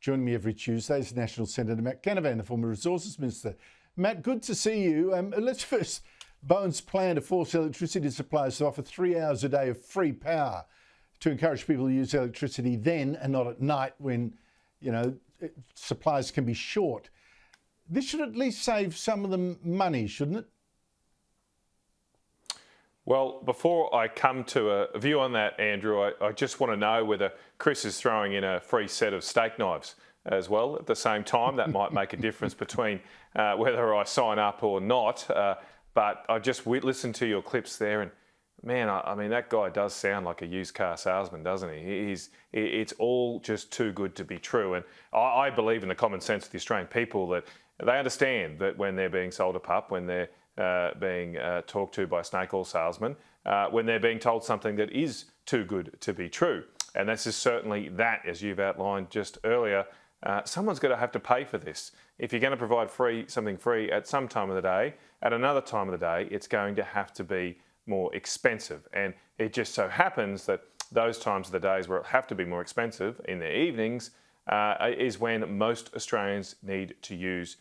Joining me every Tuesday is National Senator Matt Canavan, the former Resources Minister. Matt, good to see you. Let's first, Bowen's plan to force electricity suppliers to offer 3 hours a day of free power to encourage people to use electricity then and not at night when, supplies can be short. This should at least save some of them money, shouldn't it? Well, before I come to a view on that, Andrew, I just want to know whether Chris is throwing in a free set of steak knives as well at the same time. That might make a difference between whether I sign up or not. But I just listened to your clips there, and man, I mean, that guy does sound like a used car salesman, doesn't he? It's all just too good to be true. And I believe in the common sense of the Australian people that they understand that when they're being sold a pup, when they're being talked to by a snake oil salesman, when they're being told something that is too good to be true. And this is certainly that, as you've outlined just earlier. Someone's got to have to pay for this. If you're going to provide something free at some time of the day, at another time of the day, it's going to have to be more expensive. And it just so happens that those times of the days where it have to be more expensive, in the evenings, is when most Australians need to use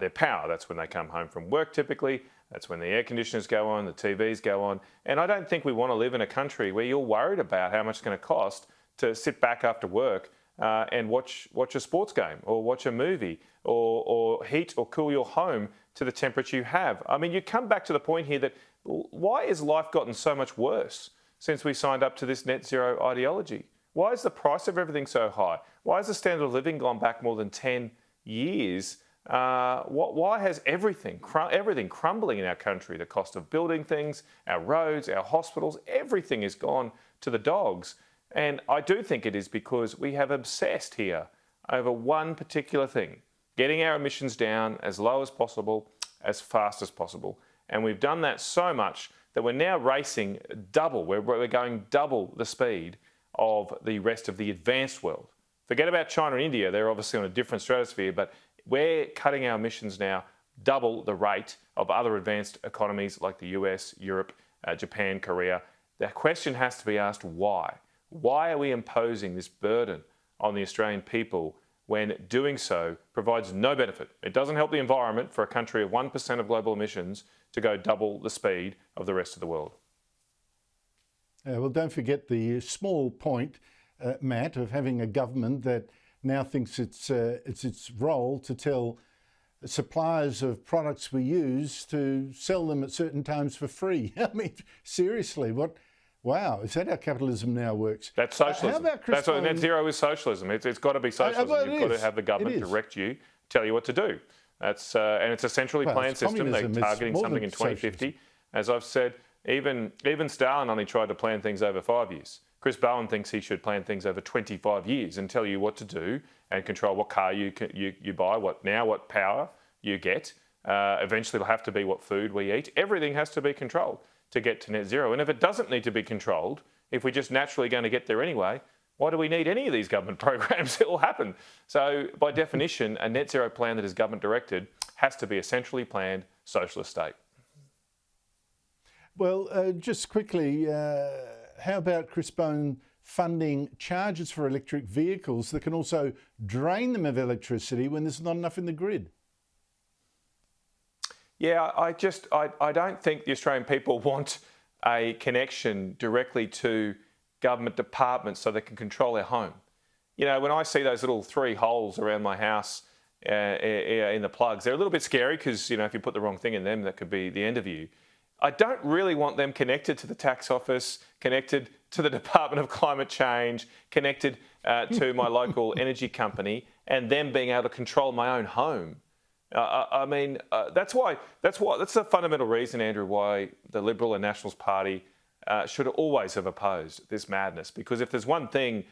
their power. That's when they come home from work typically. That's when the air conditioners go on, the TVs go on. And I don't think we want to live in a country where you're worried about how much it's going to cost to sit back after work and watch a sports game or watch a movie or heat or cool your home to the temperature you have. I mean, you come back to the point here that why has life gotten so much worse since we signed up to this net zero ideology? Why is the price of everything so high? Why has the standard of living gone back more than 10 years? Why has everything crumbling in our country? The cost of building things, our roads, our hospitals, everything has gone to the dogs. And I do think it is because we have obsessed here over one particular thing, getting our emissions down as low as possible, as fast as possible. And we've done that so much that we're now racing double. We're going double the speed of the rest of the advanced world. Forget about China and India. They're obviously on a different stratosphere, but we're cutting our emissions now double the rate of other advanced economies like the US, Europe, Japan, Korea. The question has to be asked, why? Why are we imposing this burden on the Australian people when doing so provides no benefit? It doesn't help the environment for a country of 1% of global emissions to go double the speed of the rest of the world. Well, don't forget the small point, Matt, of having a government that now thinks it's its role to tell suppliers of products we use to sell them at certain times for free. I mean, seriously, what? Wow, is that how capitalism now works? That's socialism. How about Chris That's what net zero is, socialism. It's got to be socialism. Well, You've got to have the government direct you, tell you what to do. That's and it's a centrally planned system. They're targeting something in 2050. Socialism. As I've said, even Stalin only tried to plan things over 5 years. Chris Bowen thinks he should plan things over 25 years and tell you what to do and control what car you buy, what power you get. Eventually it'll have to be what food we eat. Everything has to be controlled to get to net zero. And if it doesn't need to be controlled, if we're just naturally going to get there anyway, why do we need any of these government programs? It will happen. So by definition, a net zero plan that is government directed has to be a centrally planned socialist state. Well, just quickly, how about Chris Bowen funding charges for electric vehicles that can also drain them of electricity when there's not enough in the grid? Yeah, I don't think the Australian people want a connection directly to government departments so they can control their home. You know, when I see those little 3 holes around my house in the plugs, they're a little bit scary because, if you put the wrong thing in them, that could be the end of you. I don't really want them connected to the tax office, connected to the Department of Climate Change, connected to my local energy company, and them being able to control my own home. That's the fundamental reason, Andrew, why the Liberal and Nationals Party should always have opposed this madness. Because if there's one thing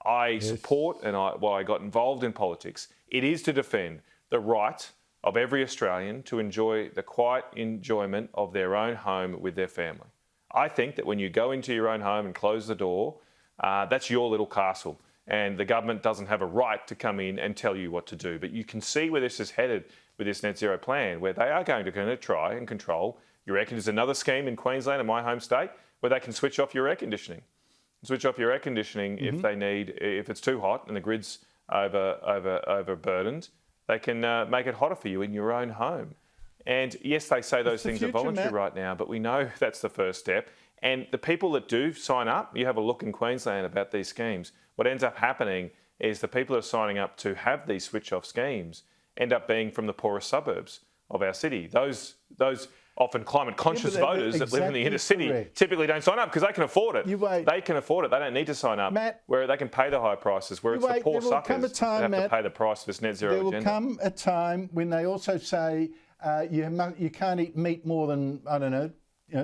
I support and why I got involved in politics, it is to defend the right of every Australian to enjoy the quiet enjoyment of their own home with their family. I think that when you go into your own home and close the door, that's your little castle. And the government doesn't have a right to come in and tell you what to do. But you can see where this is headed with this net zero plan, where they are going to try and control your air conditioning. There's another scheme in Queensland, in my home state, where they can switch off your air conditioning. Switch off your air conditioning if it's too hot and the grid's overburdened, they can make it hotter for you in your own home. And yes, they say those things are voluntary Matt. right now, but we know that's the first step. And the people that do sign up, you have a look in Queensland about these schemes. What ends up happening is the people who are signing up to have these switch-off schemes end up being from the poorest suburbs of our city. Those often climate-conscious voters that live in the inner city typically don't sign up because they can afford it. They can afford it. They don't need to sign up. Matt, where they can pay the high prices, where it's the poor suckers that have to pay the price for this net zero agenda. There will come a time when they also say you can't eat meat more than, I don't know,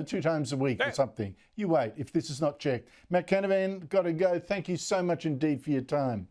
2 times a week or something. You wait if this is not checked. Matt Canavan, got to go. Thank you so much indeed for your time.